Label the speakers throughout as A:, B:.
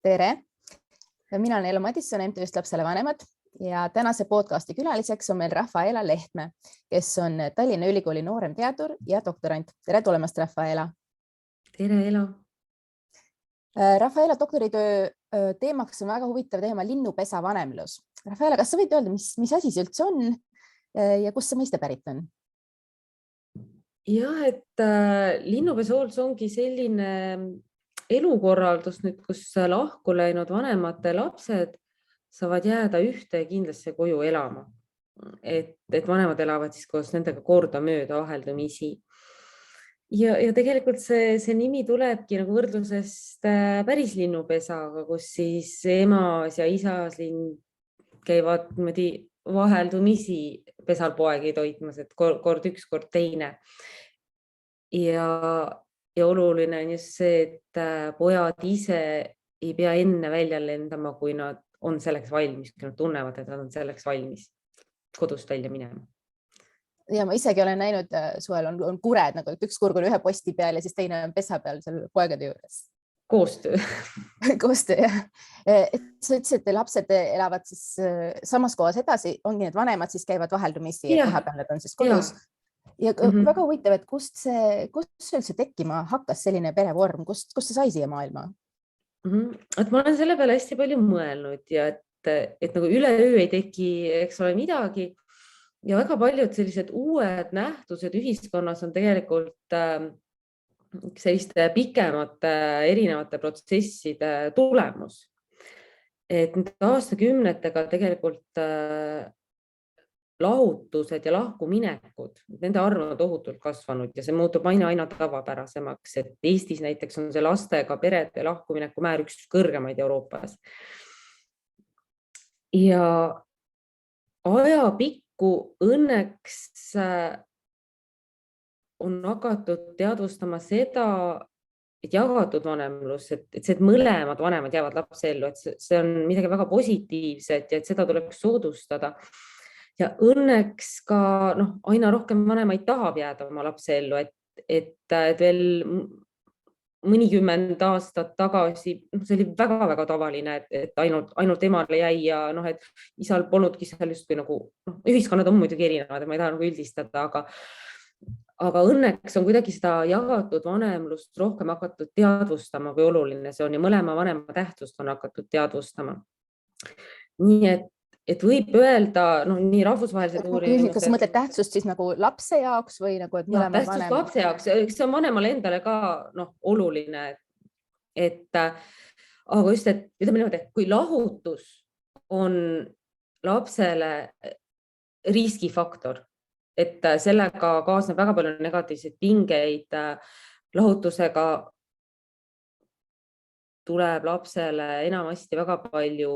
A: Tere! Mina olen Elo Madisson MTÜ-st Lapsele Vanemad ja tänase podcasti külaliseks on meil Rafaela Lehtme, kes on Tallinna Ülikooli nooremteadur ja doktorant. Tere tulemast, Rafaela!
B: Tere, Elo!
A: Rafaela doktoritöö teemaks on väga huvitav teema linnupesa vanemlus. Rafaela, kas sa võid öelda, mis asi see üldse on ja kust see mõiste pärit on?
B: Jah, et linnupesahooldus ongi selline elukorraldus, kus lahku läinud vanemate lapsed saavad jääda ühte kindlasse koju elama. Et vanemad elavad siis koos nendega kordamööda vaheldumisi. Ja tegelikult see nimi tulebki nagu võrdlusest päris linnupesaga, kus siis emas ja isas linn käivad vaheldumisi pesal poegi toitmas, et kord üks, kord teine. Ja oluline on just see, et pojad ise ei pea enne välja lendama, kui nad on selleks valmis, kui nad tunnevad, et nad on selleks valmis kodust välja minema.
A: Ja ma isegi olen näinud, suvel on kured, nagu üks kurg on ühe posti peal ja siis teine on pesa peal seal poegade juures.
B: Koostöö.
A: Koostöö, jah. Sa ütlesid, et lapsed elavad siis samas kohas edasi, ongi need vanemad siis käivad vaheldumisi ja vahepeal nad on siis kodus. Ja väga huvitav, et kust üldse tekkima hakkas selline perevorm, kust see sai siia maailma?
B: Et ma olen selle peale hästi palju mõelnud ja et nagu üleöö ei teki, eks ole, midagi. Ja väga paljud sellised uued nähtused ühiskonnas on tegelikult selliste pikemate erinevate protsesside tulemus. Et aastakümnetega tegelikult lahutused ja lahkuminekud, nende arv on tohutult kasvanud ja see muutub aina tavapärasemaks, et Eestis näiteks on see lastega perede lahkumineku määr üks kõrgemaid Euroopas. Ja ajapikku õnneks on hakatud teadvustama seda, et jagatud vanemlus, et mõlemad vanemad jäävad lapse ellu, et see on midagi väga positiivset ja et seda tuleks soodustada. Ja õnneks ka aina rohkem vanemaid tahab jääda oma lapse ellu, et veel mõnikümmend aastat tagasi see oli väga tavaline, et ainult emale jäi ja et isal polnudki seal just kui nagu, ühiskonnad on muidugi erinevad, ma ei taha nagu üldistada, aga õnneks on kuidagi seda jagatud vanemlust rohkem hakatud teadvustama, kui oluline see on ja mõlema vanema tähtsust on hakatud teadvustama. Nii et võib öelda, nii rahvusvahelised uuringud.
A: Kas sa mõtled tähtsust siis nagu lapse jaoks või nagu, et mõlema
B: tähtsust vanem... lapse jaoks, see on vanemale endale ka oluline. Aga just, et ütleme niimoodi, et kui lahutus on lapsele riskifaktor, et sellega kaasneb väga palju negatiivseid pingeid, lahutusega tuleb lapsele enamasti väga palju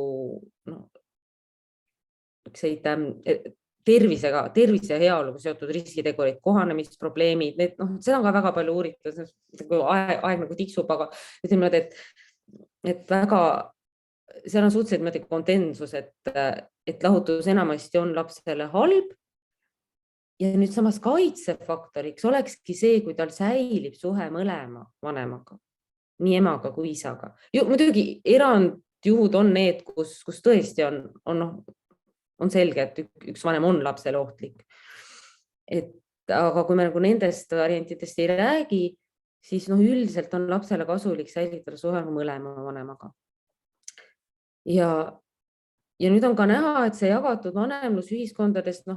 B: tervise ja heaoluga seotud riskitegurid, kohanemisprobleemid, seda on ka väga palju uuritud, aeg nagu tiksub, aga ütleme, et väga, seal on suhteliselt konsensus, et lahutus enamasti on lapsele halb ja nüüd samas kaitsefaktoriks olekski see, kui tal säilib suhe mõlema vanemaga, nii emaga kui isaga. Muidugi erandjuhud on need, kus tõesti on selge, et üks vanem on lapsele ohtlik. Aga kui me nendest variantidest ei räägi, siis üldiselt on lapsele kasulik säilitada suhe mõlema vanemaga. Ja nüüd on ka näha, et see jagatud vanemlus ühiskondadest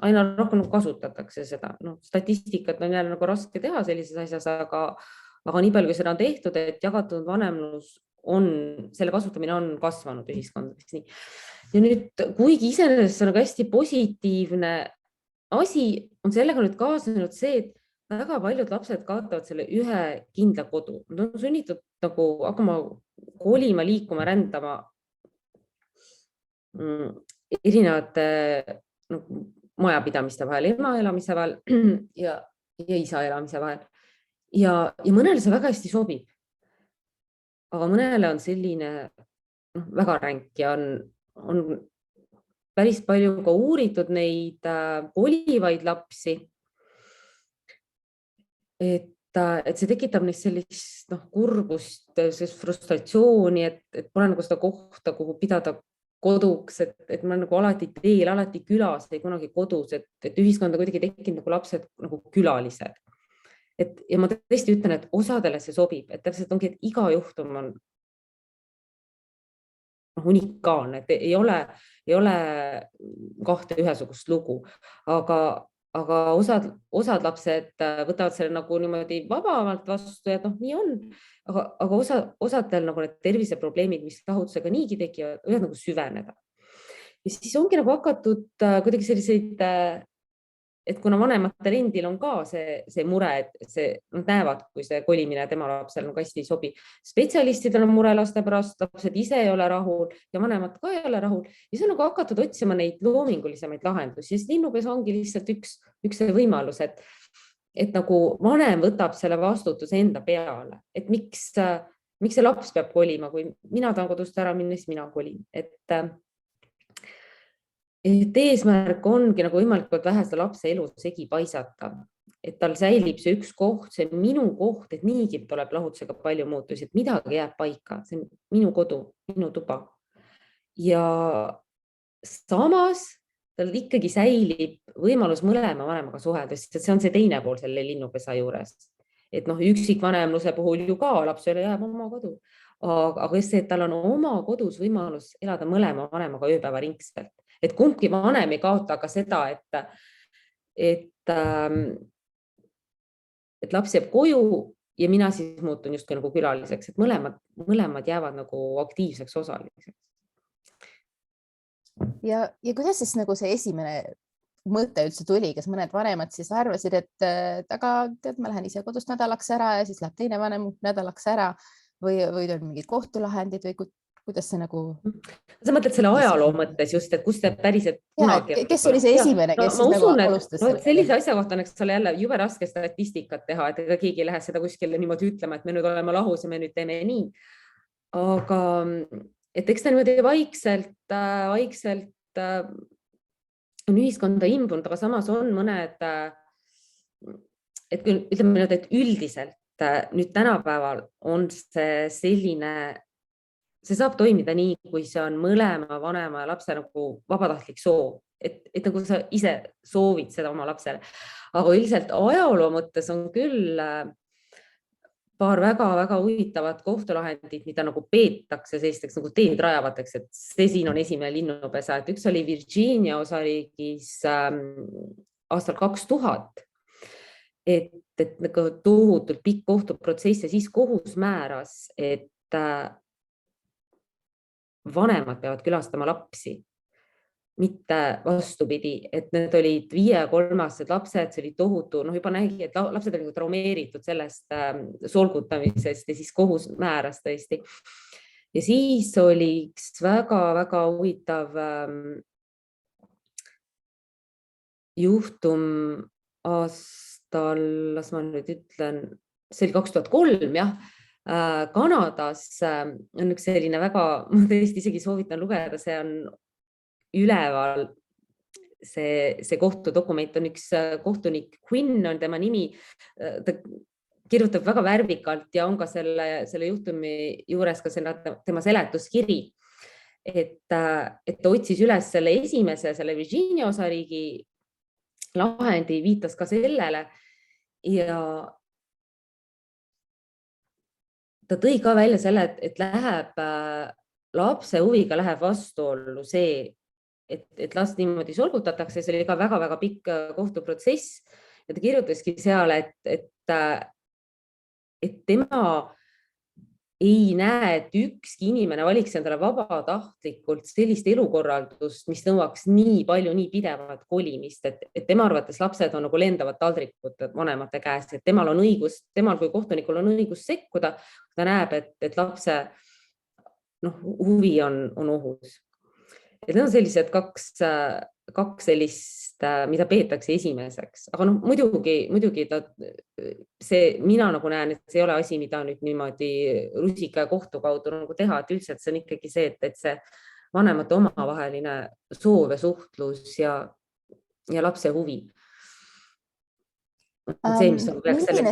B: aina rohkem kasutatakse seda. Statistikat on jälle raske teha sellises asjas, aga nii palju, kui seda on tehtud, et jagatud vanemlus selle kasutamine on kasvanud ühiskondades. Ja nüüd, kuigi iseenesest on hästi positiivne asi, on sellega nüüd kaasnenud see, et väga paljud lapsed kaotavad selle ühe kindla kodu. Nad on sunnitud hakkama kolima, liikuma, rändama erinevate majapidamiste vahel, ema elamise vahel ja isa elamise vahel. Ja mõnele see väga hästi sobib. Aga mõnele on selline väga ränk ja on päris palju ka uuritud neid kolivaid lapsi. et see tekitab neist sellist kurbust, sellist frustratsiooni, et pole nagu seda kohta, kuhu pidada koduks, et ma nagu alati teel, alati külas või kunagi kodus, et ühiskonda kuidagi tekkinud nagu lapsed nagu külalised. Ja ma tõesti ütlen, et osadele see sobib, et täpselt ongi, et iga juhtum on unikaalne, et ei ole kahte ühesugust lugu, aga osad lapsed võtavad selle nagu niimoodi vabamalt vastu ja nii on, aga osadel nagu need terviseprobleemid, mis lahutusega niigi tekivad, võivad nagu süveneda. Ja siis ongi nagu hakatud kuidagi selliseid, et kuna vanematel endil on ka see mure, et nad näevad, kui see kolimine tema lapsel nagu hästi ei sobi. Spetsialistidel on mure laste pärast, lapsed ise ei ole rahul ja vanemad ka ei ole rahul. Ja siis on nagu hakatud otsima neid loomingulisemaid lahendusi. Ja siis linnupesa ongi lihtsalt üks võimalus, et nagu vanem võtab selle vastutuse enda peale. Et miks see laps peab kolima, kui mina tahan kodust ära minna, siis mina kolin. Et eesmärk ongi nagu võimalikult vähe seda lapse elu segi paisata, et tal säilib see üks koht, see minu koht, et niigi tuleb lahutusega palju muutusi, et midagi jääb paika, see on minu kodu, minu tuba. Ja samas tal ikkagi säilib võimalus mõlema vanemaga suhelda, sest see on see teine pool selle linnupesa juures. Et üksikvanemluse puhul ju ka lapsele jääb oma kodu, aga see, et tal on oma kodus võimalus elada mõlema vanemaga ööpäeva ringselt. Et kumbki vanem ei kaota ka seda, et laps jääb koju ja mina siis muutun justkui nagu külaliseks, et mõlemad jäävad nagu aktiivseks osaliseks.
A: Ja kuidas siis nagu see esimene mõte üldse tuli, kas mõned vanemad siis arvasid, et aga tead, ma lähen ise kodust nädalaks ära ja siis läheb teine vanem nädalaks ära või on mingid kohtulahendid või kuidas see nagu...
B: Sa mõtled selle ajaloo mõttes just, et kus see päriselt kunagi...
A: Kes oli see esimene, kes
B: ma usun,
A: nagu alustas?
B: Sellise asja kohta on jälle jube raske statistikat teha, et ega keegi ei lähe seda kuskile niimoodi ütlema, et me nüüd oleme lahus ja me nüüd teeme nii. Aga et eks ta niimoodi vaikselt on ühiskonda imbunud, aga samas on mõned, et ütleme, et üldiselt nüüd tänapäeval on see selline... See saab toimida nii, kui see on mõlema vanema ja lapse nagu vabatahtlik soov, et nagu sa ise soovid seda oma lapsele. Aga üldiselt ajaloo mõttes on küll paar väga-väga huvitavat kohtulahendit, mida nagu peetakse sellisteks nagu teed rajavateks, et see siin on esimene linnupesa, et üks oli Virginia osariigis aastal 2000, et nagu tohutult pikk kohtuprotsess ja siis kohus määras, et vanemad peavad külastama lapsi, mitte vastupidi, et need olid 5- ja 3-aastased lapsed, see oli tohutu, juba nägi, et lapsed olid traumeeritud sellest solgutamisest ja siis kohus määras tõesti. Ja siis oli üks väga-väga huvitav juhtum aastal, las ma nüüd ütlen, see oli 2003, jah. Kanadas on üks selline väga, ma tõesti isegi soovitan lugeda, see on üleval, see kohtudokument on üks kohtunik Quinn on tema nimi, ta kirjutab väga värvikalt ja on ka selle juhtumi juures ka tema seletuskiri, et ta otsis üles selle esimese, selle Virginia osariigi lahendi, viitas ka sellele ja ta tõi ka välja selle, et läheb lapse huviga läheb vastuollu see, et last niimoodi solgutatakse, see oli ka väga-väga pikk kohtuprotsess ja ta kirjutaski seal, et tema ei näe, et ükski inimene valiks endale vabatahtlikult sellist elukorraldust, mis nõuaks nii palju, nii pidevat kolimist, et tema arvates lapsed on nagu lendavad taldrikud vanemate käes, et temal on õigus, temal kui kohtunikul on õigus sekkuda, ta näeb, et lapse huvi on ohus. Et need on sellised kaks sellist, mida peetakse esimeseks, aga muidugi mina nagu näen, et see ei ole asi, mida nüüd niimoodi rusika ja kohtu kaudu nagu teha, et üldiselt see on ikkagi see, et see vanemate omavaheline soov ja suhtlus ja lapse huvi. See, mis on selle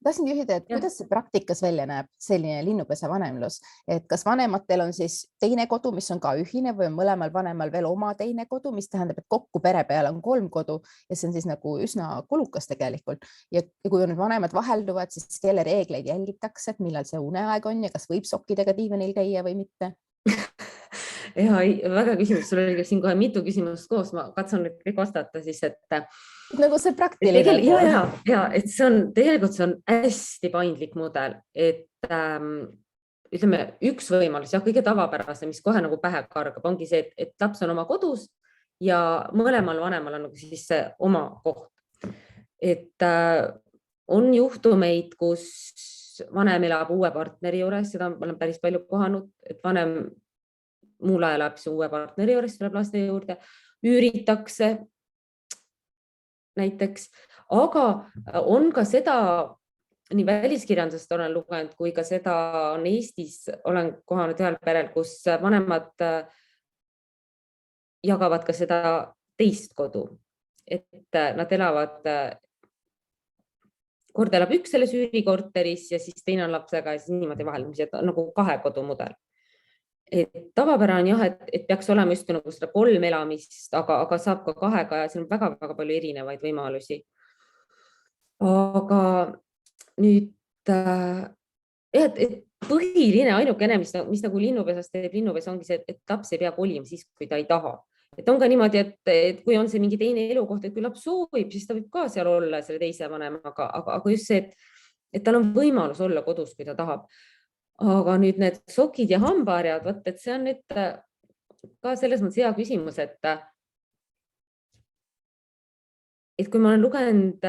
A: Tahtsin küsida, et kuidas see praktikas välja näeb, selline linnupesa vanemlus, et kas vanematel on siis teine kodu, mis on ka ühine või on mõlemal vanemal veel oma teine kodu, mis tähendab, et kokku pere peale on 3 kodu ja see on siis nagu üsna kulukas tegelikult. Ja kui nüüd vanemad vahelduvad, siis kelle reegleid jälgitakse, et millal see uneaeg on ja kas võib sokkidega diivanil käia või mitte?
B: Ja, väga küsimus, sul oli siin kohe mitu küsimust koos, ma katsun nüüd kõik vastata siis, et
A: nagu see praktiline.
B: Et tegelikult see on hästi paindlik mudel, et ütleme, üks võimalus ja kõige tavapärasem, mis kohe nagu pähe kargab, ongi see, et laps on oma kodus ja mõlemal vanemal on nagu siis see oma koht. Et on juhtumeid, kus vanem elab uue partneri juures, seda ma olen päris palju kohanud, et vanem muul ajal elab uue partneri juures, tuleb laste juurde, üüritakse näiteks, aga on ka seda, nii väliskirjandusest olen lugenud, kui ka seda on Eestis, olen kohanud ühel perel, kus vanemad jagavad ka seda teist kodu, et nad elavad, kord elab üks selles üürikorteris ja siis teine on lapsega ja siis niimoodi vaheldumise, et nagu 2 kodu mudel. Et tavapärane on jah, et peaks olema just nagu seda 3 elamist, aga saab ka 2 ja siin on väga-väga palju erinevaid võimalusi. Aga nüüd et põhiline ainukene, mis nagu linnupesast teeb linnupesa, ongi see, et laps ei pea kolima siis, kui ta ei taha. Et on ka niimoodi, et kui on see mingi teine elukoht, et kui laps soovib, siis ta võib ka seal olla selle teise vanemaga, aga just see, et tal on võimalus olla kodus, kui ta tahab. Aga nüüd need sokid ja hambaharjad, võt, et see on nüüd ka selles mõttes hea küsimus, et kui ma olen lugenud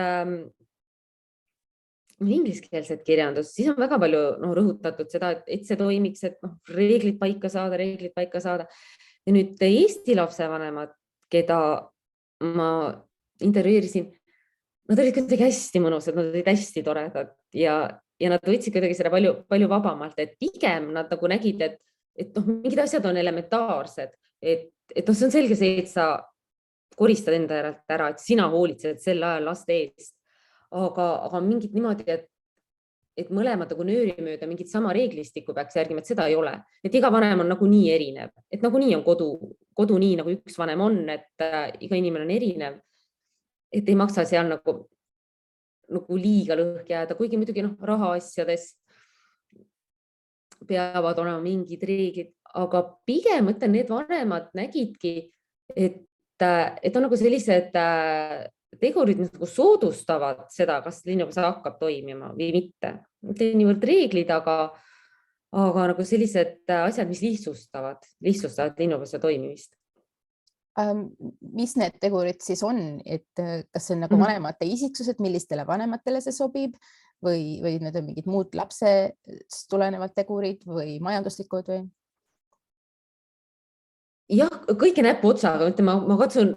B: ingliskeelset kirjandust, siis on väga palju rõhutatud seda, et see toimiks, et reeglid paika saada. Ja nüüd Eesti lapsevanemad, keda ma intervjueerisin, nad olid kuidagi hästi mõnusad, nad olid hästi toredad ja nad võtsid kuidagi seda palju vabamalt, et pigem nad nagu nägid, et mingid asjad on elementaarsed, et see on selge see, et sa koristad enda järelt ära, et sina hoolitsed sel ajal laste eest, aga mingid niimoodi, et mõlemad nagu nöörimööda mingit sama reeglistikku peaks järgima, et seda ei ole, et iga vanem on nagu nii erinev, et nagu nii on kodu nii, nagu üks vanem on, et iga inimene on erinev, et ei maksa seal nagu liiga lõhki jääda, kuigi muidugi rahaasjades peavad olema mingid reeglid, aga pigem mõtlen, need vanemad nägidki, et on nagu sellised tegurid, mis nagu soodustavad seda, kas linnupesa hakkab toimima või mitte. Mitte niivõrd reeglid, aga nagu sellised asjad, mis lihtsustavad linnupesa toimimist.
A: Mis need tegurid siis on, et kas see on nagu vanemate isiksused, millistele vanematele see sobib või need on mingid muud lapsest tulenevad tegurid või majanduslikud või?
B: Jah, kõike näppu otsaga, ma katsun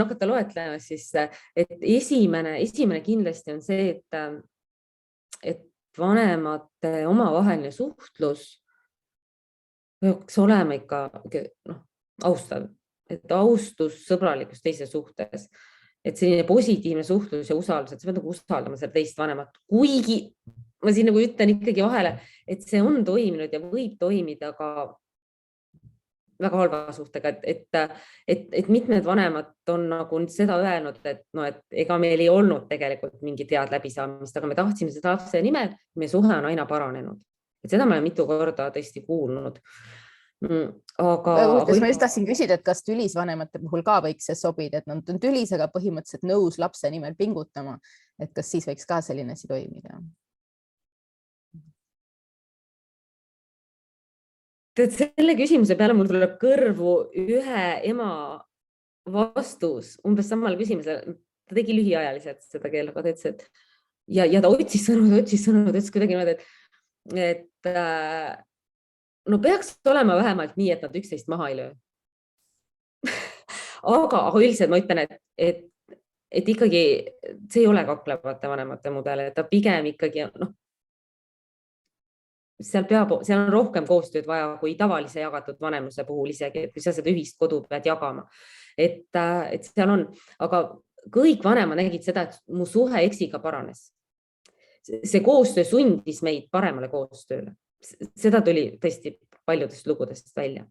B: hakata loetlema siis, et esimene kindlasti on see, et vanemate omavaheline suhtlus peaks olema ikka austav. Et austus, sõbralikkus teise suhtes, et selline positiivne suhtlus ja usaldus, et sa pead nagu usaldama seda teist vanemat, kuigi ma siin nagu ütlen ikkagi vahele, et see on toiminud ja võib toimida ka väga halva suhtega, et mitmed vanemad on nagu seda öelnud, et ega meil ei olnud tegelikult mingit head läbisaamist, aga me tahtsime seda lapse nimel, meie suhe on aina paranenud. Et seda ma olen mitu korda tõesti kuulnud.
A: Ma just tahtsin küsida, et kas tülisvanemate puhul ka võiks see sobida, et nad on tülis, aga põhimõtteliselt nõus lapse nimel pingutama, et kas siis võiks ka selline asi toimida?
B: Selle küsimuse peale mul tuleb kõrvu ühe ema vastus umbes samale küsimusele. Ta tegi lühiajaliselt seda keelt, aga ta ütles, et ja ta otsis sõnu, ütles kuidagi niimoodi, et no peaks olema vähemalt nii, et nad üksteist maha ei löö. aga üldiselt ma ütlen, et ikkagi see ei ole kaklevate vanemate mudel, et ta pigem ikkagi seal on rohkem koostööd vaja kui tavalise jagatud vanemluse puhul isegi, et kui sa seda ühist kodu pead jagama. Et seal on, aga kõik vanemad nägid seda, et mu suhe eksiga paranes. see koostöö sundis meid paremale koostööle. Seda tuli tõesti paljudest lugudest välja.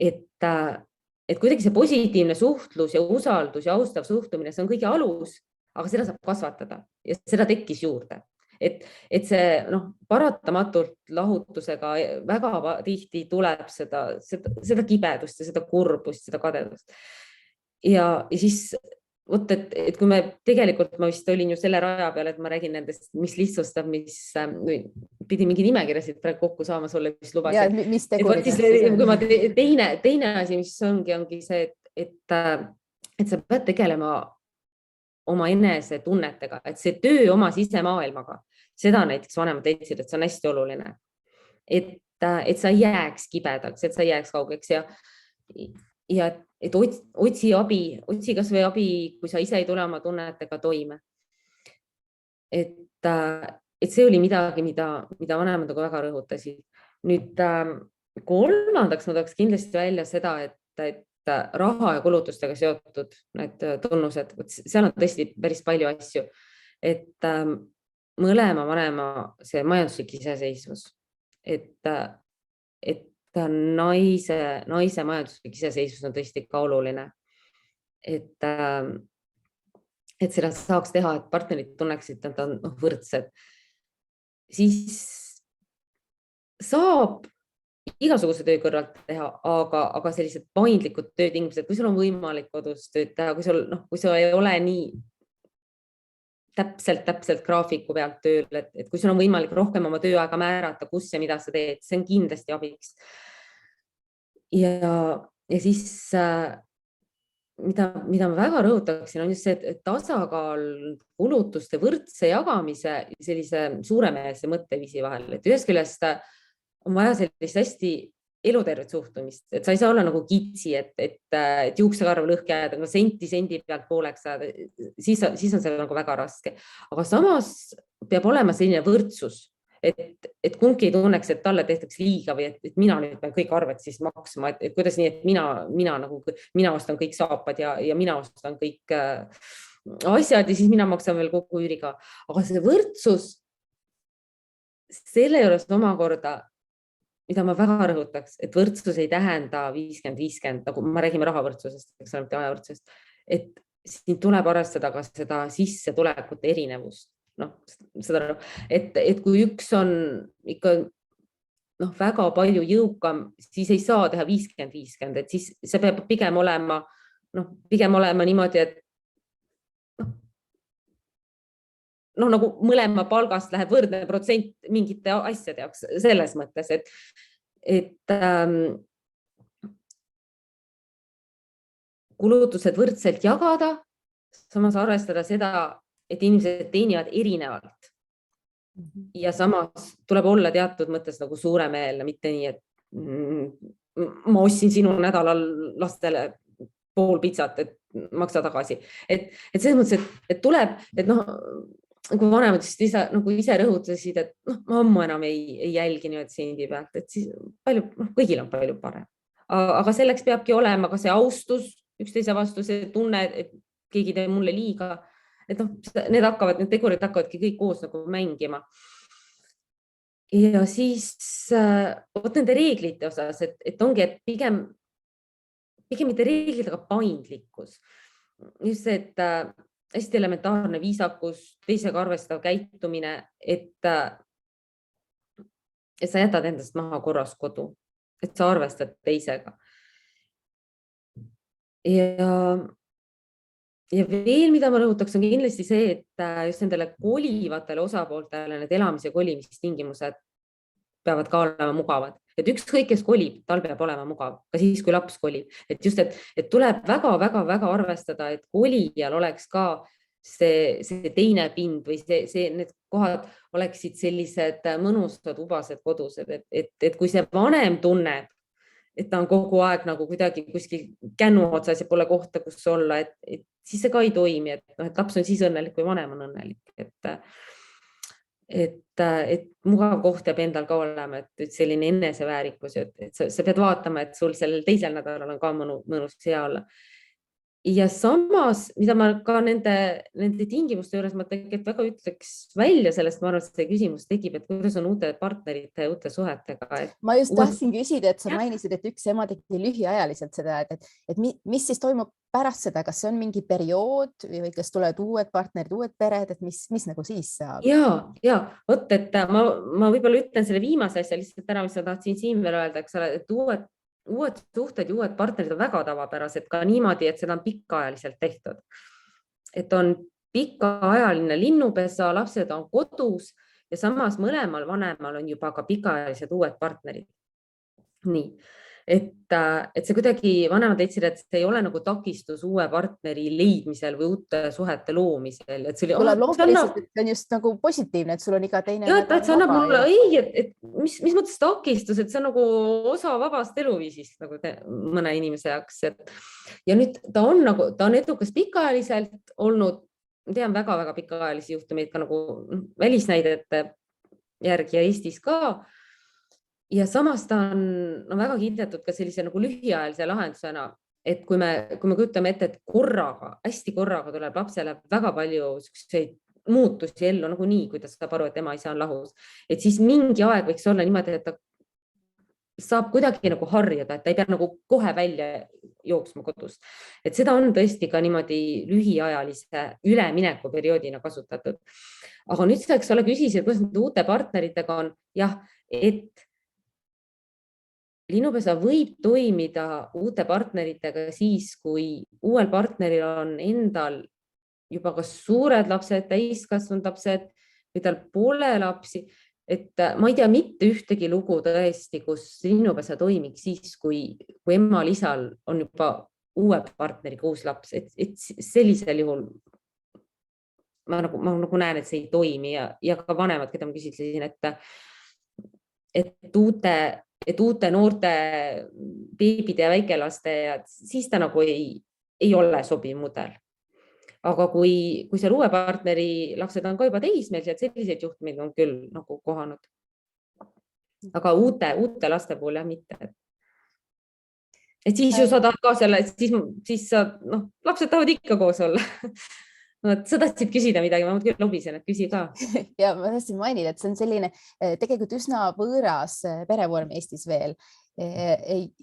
B: Et kuidagi see positiivne suhtlus ja usaldus ja austav suhtumine, see on kõige alus, aga seda saab kasvatada ja seda tekkis juurde. Et see paratamatult lahutusega väga tihti tuleb seda kibedust ja seda kurbust, seda kadedust. Ja siis et kui me tegelikult, ma vist olin ju selle raja peal, et ma räägin nendest, mis lihtsustab, mis pidi mingi nimekirjasid praegu kokku saama sulle, mis lubasid.
A: Mis tegurid?
B: Teine asi, mis ongi see, et sa pead tegelema oma enese tunnetega, et see töö oma sisemaailmaga, seda näiteks vanemad leidsid, et see on hästi oluline. Et sa ei jääks kibedaks, et sa ei jääks kaugeks ja et otsi kas või abi, kui sa ise ei tule oma tunnetega toime. Et see oli midagi, mida vanemad väga rõhutasid. Nüüd kolmandaks ma tahaks kindlasti välja seda, et raha ja kulutustega seotud need tunnused, seal on tõesti päris palju asju. Et mõlema vanema see majanduslik iseseisvus, et naise majanduslik iseseisvus on tõesti ka oluline. Et seda saaks teha, et partnerid tunneksid, et nad on võrdsed. Siis saab igasuguse töö kõrvalt teha, aga sellised paindlikud töötingimused, kui sul on võimalik kodus tööd teha, kui sul ei ole nii täpselt graafiku pealt tööl, et kui sul on võimalik rohkem oma tööaega määrata, kus ja mida sa teed, see on kindlasti abiks. Ja siis, mida ma väga rõhutaksin, on just see, et tasakaal kulutuste võrdse jagamise sellise suuremeelse mõtteviisi vahel, et ühest küljest on vaja sellist hästi elutervet suhtumist, et sa ei saa olla nagu kitsi, et juuksekarv lõhki ajada, sendi pealt pooleks ajada, siis on see nagu väga raske. Aga samas peab olema selline võrdsus, et kumbki ei tunneks, et talle tehtaks liiga või et mina nüüd pean kõik arved siis maksma, et kuidas nii, et mina ostan kõik saapad ja mina ostan kõik asjad ja siis mina maksan veel kogu üüriga. Aga see võrdsus, selle juures omakorda, mida ma väga rõhutaks, et võrdsus ei tähenda 50-50, nagu me räägime rahavõrdsusest, eks ole, mitte ajavõrdsusest, et siin tuleb arvestada ka seda sissetulekute erinevust. Et kui üks on ikka väga palju jõukam, siis ei saa teha 50-50, et siis see peab pigem olema niimoodi, et nagu mõlema palgast läheb võrdne protsent mingite asjade jaoks selles mõttes, et kulutused võrdselt jagada, samas arvestada seda, et inimesed teenivad erinevalt. Ja samas tuleb olla teatud mõttes nagu suuremeelne, mitte nii, et ma ostsin sinu nädalal lastele pool pitsat, et maksa tagasi. Et selles mõttes, et tuleb, et kui vanemad ise rõhutasid, et ma ammu enam ei jälgi nüüd sendi pealt, et siis kõigil on palju parem. Aga selleks peabki olema ka see austus, üksteise vastu, see tunne, et keegi teeb mulle liiga, et need tegurid hakkavadki kõik koos nagu mängima. Ja siis nende reeglite osas, et ongi, et pigem mitte reeglid, aga paindlikkus. Just see, et hästi elementaarne viisakus, teisega arvestav käitumine, et sa jätad endast maha korras kodu, et sa arvestad teisega. Ja veel, mida ma rõhutaks, on kindlasti see, et just nendele kolivatele osapooltele need elamis- ja kolimistingimused peavad ka olema mugavad. Et ükskõik, kes kolib, tal peab olema mugav, ka siis, kui laps kolib. Et just, et tuleb väga arvestada, et kolijal oleks ka see teine pind või need kohad oleksid sellised mõnusad, ubased kodused, et kui see vanem tunneb, et ta on kogu aeg nagu kuidagi kuskil kännu otsas ja pole kohta, kus olla, et siis see ka ei toimi, et laps on siis õnnelik, kui vanem on õnnelik, et mugav koht jääb endal ka olema, et selline eneseväärikus, et sa pead vaatama, et sul sellel teisel nädalal on ka mõnus hea olla. ja samas, mida ma ka nende tingimuste juures ma tegelikult väga ütleks välja sellest, ma arvan, et see küsimus tekib, et kuidas on uute partnerite ja uute suhetega.
A: Ma just tahtsin küsida, et sa mainisid, et üks ema tegi lühiajaliselt seda, et mis siis toimub pärast seda, kas see on mingi periood või kas tulevad uued partnerid, uued pered, et mis nagu siis saab?
B: Ja, vot, et ma võib-olla ütlen selle viimase asja lihtsalt ära, mis ma tahtsin siin veel öelda, eks ole, et uued suhted ja uued partnerid on väga tavapärased ka niimoodi, et seda on pikaajaliselt tehtud. Et on pikaajaline linnupesa, lapsed on kodus ja samas mõlemal vanemal on juba ka pikaajalised uued partnerid. Nii, et see kuidagi vanemad leidsid, et see ei ole nagu takistus uue partneri leidmisel või uute suhete loomisel.
A: Loomuliselt, see on just nagu positiivne, et sul on iga teine.
B: Ja, et see annab mulle et mis mõttes takistus, et see on nagu osa vabast eluviisist nagu mõne inimese jaoks. Ja nüüd ta on edukas pikaajaliselt olnud, tean väga-väga pikaajalisi juhtumeid ka nagu välisnäidete järgi ja Eestis ka. Ja samas ta on väga kiidetud ka sellise nagu lühiajalise lahendusena, et kui me kujutame ette, et hästi korraga tuleb lapsele väga palju muutusi ellu nagu nii, kui ta saab aru, et ema isa on lahus, et siis mingi aeg võiks olla niimoodi, et ta saab kuidagi nagu harjuda, et ta ei pea nagu kohe välja jooksma kodust. Et seda on tõesti ka niimoodi lühiajalise üleminekuperioodina kasutatud. Aga nüüd sa, eks ole, küsisid, kuidas nüüd uute partneritega on, jah, et linnupesa võib toimida uute partneritega siis, kui uuel partneril on endal juba kas suured lapsed, täiskasvanud lapsed või tal pole lapsi. Et ma ei tea mitte ühtegi lugu tõesti, kus linnupesa toimiks siis, kui emal-isal on juba uue partneriga uus laps. Et sellisel juhul ma nagu näen, et see ei toimi ja ka vanemad, keda ma küsitlesin, et uute noorte beebide ja väikelaste ja siis ta nagu ei ole sobiv mudel. Aga kui seal uue partneri lapsed on ka juba teismelised, selliseid juhtumeid on küll nagu kohanud. Aga uute laste puhul jah mitte. Et siis ju sa tahad ka selle, siis sa, lapsed tahavad ikka koos olla. Sa tahtsid küsida midagi, ma küll lobisen, et küsi ka.
A: Ja ma tahtsin mainida, et see on selline tegelikult üsna võõras perevorm Eestis veel.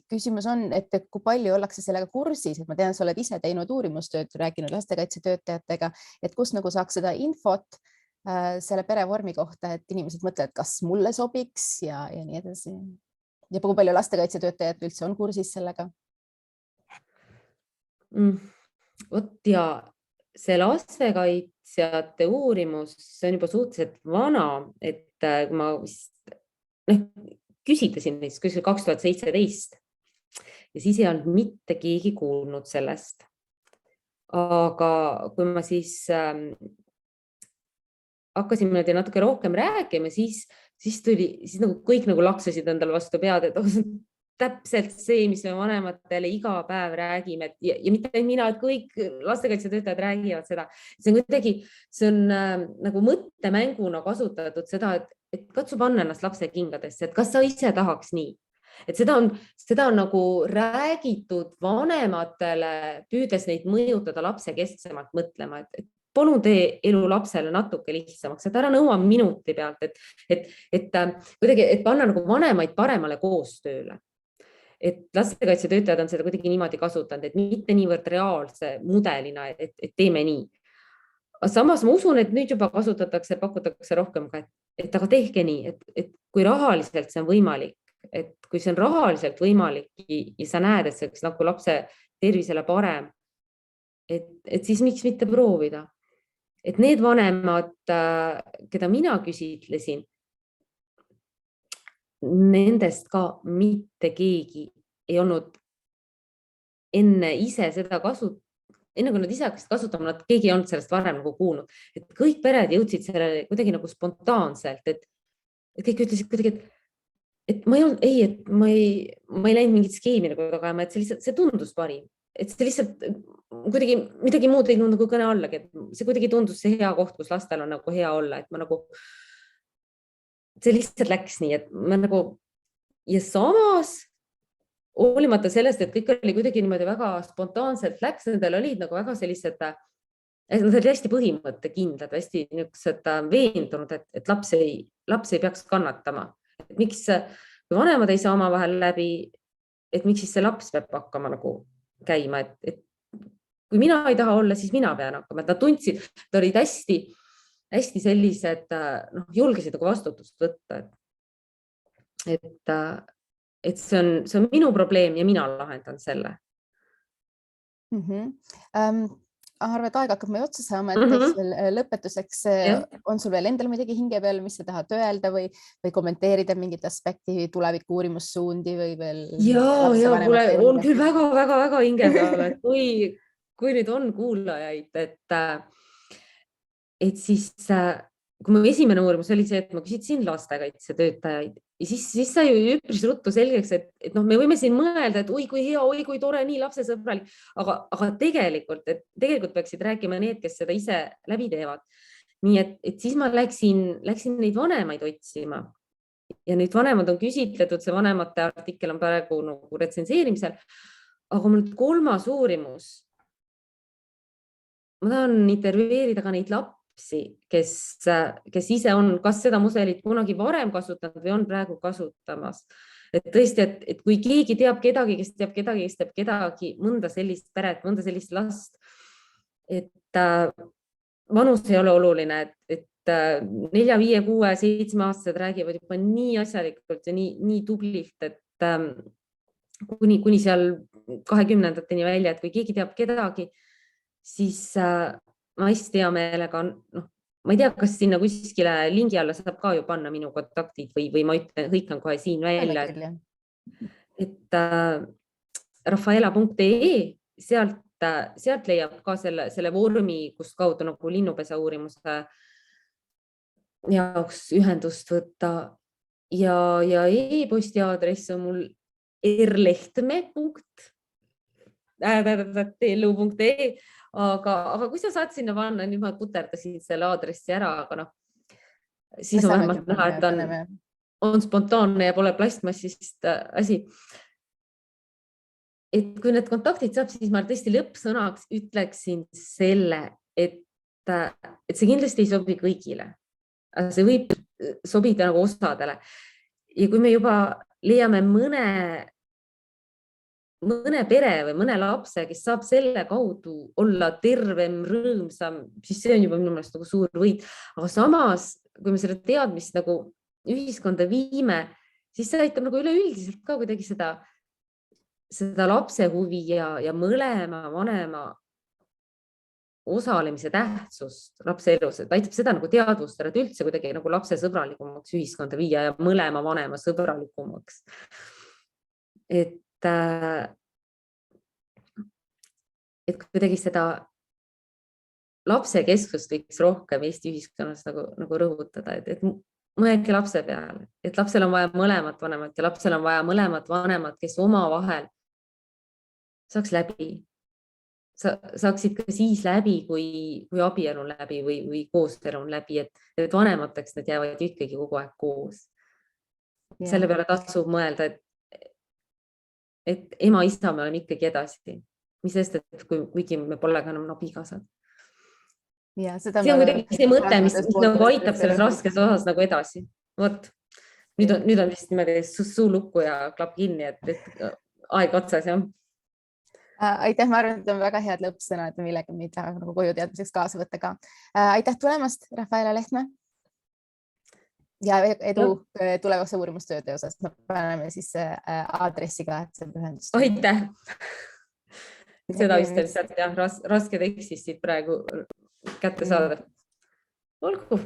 A: Küsimus on, et kui palju ollakse sellega kursis, et ma tean, sa oled ise teinud uurimustööd, rääkinud lastekaitsetöötajatega, et kus nagu saaks seda infot selle perevormi kohta, et inimesed mõtlevad, kas mulle sobiks ja nii edasi. Ja kui palju lastekaitsetöötajad üldse on kursis sellega?
B: Vot ja see lastekaitsjate uurimus, see on juba suhteliselt vana, et kui ma küsitlesin neist 2017 ja siis ei olnud mitte keegi kuulnud sellest. Aga kui ma siis hakkasime natuke rohkem rääkima, siis nagu kõik nagu laksasid endal vastu pead, et täpselt see, mis me vanematele iga päev räägime ja mitte mina, et kõik lastekaitsetöötajad räägivad seda. See on nagu mõttemänguna kasutatud seda, et katsu panna ennast lapse kingadesse, et kas sa ise tahaks nii. Et seda on nagu räägitud vanematele, püüdes neid mõjutada lapse kesksemalt mõtlema, et palun tee elu lapsele natuke lihtsamaks, et ära nõua minuti pealt, et panna nagu vanemaid paremale koostööle. Et lastekaitsetöötajad on seda kuidagi niimoodi kasutanud, et mitte niivõrd reaalse mudelina, et teeme nii. Samas ma usun, et nüüd juba pakutakse rohkem ka, et aga tehke nii, et kui rahaliselt see on võimalik, et kui see on rahaliselt võimalik ja sa näed, et see oleks nagu lapse tervisele parem, et siis miks mitte proovida. Et need vanemad, keda mina küsitlesin, nendest ka mitte keegi ei olnud enne ise seda enne kui nad ise hakkasid kasutama, keegi ei olnud sellest varem nagu kuulnud. Et kõik pered jõudsid sellele kuidagi nagu spontaanselt, et kõik ütlesid kuidagi, et ma ei läinud mingit skeemi nagu tagama, et see tundus parim. Et see lihtsalt kuidagi midagi muud ei nagu kõne allagi, et see kuidagi tundus see hea koht, kus lastel on nagu hea olla, et ma nagu see lihtsalt läks nii, et ma nagu ja samas hoolimata sellest, et kõik oli kuidagi niimoodi väga spontaanselt läks, nendel olid nagu väga sellised, nad olid hästi põhimõttekindlad, hästi niisugused veendunud, et laps ei peaks kannatama. Et miks, kui vanemad ei saa omavahel läbi, et miks siis see laps peab hakkama nagu käima, et kui mina ei taha olla, siis mina pean hakkama, et nad tundsid, nad olid hästi sellised, julgesid nagu vastutust võtta, et see on minu probleem ja mina lahendan selle.
A: Arve, et aeg hakkab meil otsa saama, et teeks veel lõpetuseks, on sul veel endal midagi hinge peal, mis sa tahad öelda või kommenteerida mingit aspekti, tuleviku uurimussuundi või veel?
B: On küll väga hinge peal, et kui nüüd on kuulajaid, et siis kui mu esimene uurimus oli see, et ma küsitsin lastekaitsetöötajaid ja siis sai ju üpris ruttu selgeks, et me võime siin mõelda, et oi kui hea, oi kui tore, nii lapsesõbralik, aga tegelikult peaksid rääkima need, kes seda ise läbi teevad. Nii et siis ma läksin neid vanemaid otsima ja nüüd vanemad on küsitletud, see vanemate artikkel on praegu nagu retsenseerimisel, aga mul 3. uurimus, ma tahan intervjueerida ka neid lapsi, kes ise on kas seda muselit kunagi varem kasutanud või on praegu kasutamas. Et tõesti, et kui keegi teab kedagi, kes teab kedagi, mõnda sellist peret, mõnda sellist last, et vanus ei ole oluline, et 4, 5, 6, 7 aastased räägivad juba nii asjalikult ja nii tublilt, et kuni seal 20-ndateni välja, et kui keegi teab kedagi, siis ma hästi hea meelega, ma ei tea, kas sinna kuskile lingi alla saab ka ju panna minu kontaktid või ma hõikan kohe siin välja, et rafaela.ee, sealt leiab ka selle vormi, kust kaudu nagu linnupesa uurimuse jaoks ühendust võtta ja e-posti aadress on mul erlehtme.tlu.ee, aga kui sa saad sinna panna, nüüd ma puterdasin selle aadressi ära, aga siis on vähemalt näha, et ta on spontaanne ja pole plastmassist asi. Et kui need kontaktid saab, siis ma tõesti lõppsõnaks ütleksin selle, et see kindlasti ei sobi kõigile. See võib sobida nagu osadele. Ja kui me juba leiame mõne pere või mõne lapse, kes saab selle kaudu olla tervem, rõõmsam, siis see on juba minu meelest nagu suur võit. Aga samas, kui me selle teadmist nagu ühiskonda viime, siis see aitab nagu üleüldiselt ka kuidagi seda lapse huvi ja mõlema vanema osalemise tähtsust lapse elus, et aitab seda nagu teadvustada, et üldse kuidagi nagu lapse sõbralikumaks ühiskonda viia ja mõlema vanema sõbralikumaks. Et kuidagi seda lapse keskust võiks rohkem Eesti ühiskonnas nagu rõhutada, et mõelge lapse peale, et lapsel on vaja mõlemat vanemat ja lapsel on vaja mõlemat vanemat, kes omavahel saaks läbi. Saaksid ka siis läbi, kui abielu on läbi või kooselu on läbi, et vanemateks need jäävad ikkagi kogu aeg koos. Selle peale tasub mõelda, et ema, isa me oleme ikkagi edasi. Mis sest, et kuigi me pole ka enam abikaasad. See on kuidagi see mõte, mis nagu aitab selles raskes osas nagu edasi. Vot, nüüd on vist niimoodi suu lukku ja klapp kinni, et aeg otsas, jah.
A: Aitäh, ma arvan, et on väga head lõppsõnad, millega meid nagu koju teadmiseks kaasa võtta ka. Aitäh tulemast, Rafaela Lehtme. Ja edu tulevase uurimustööde osas. Me paneme siis aadressi ka, et see pühendust.
B: Aitäh. Seda vist lihtsalt raske tekstist siit praegu kätte saada. Olgu.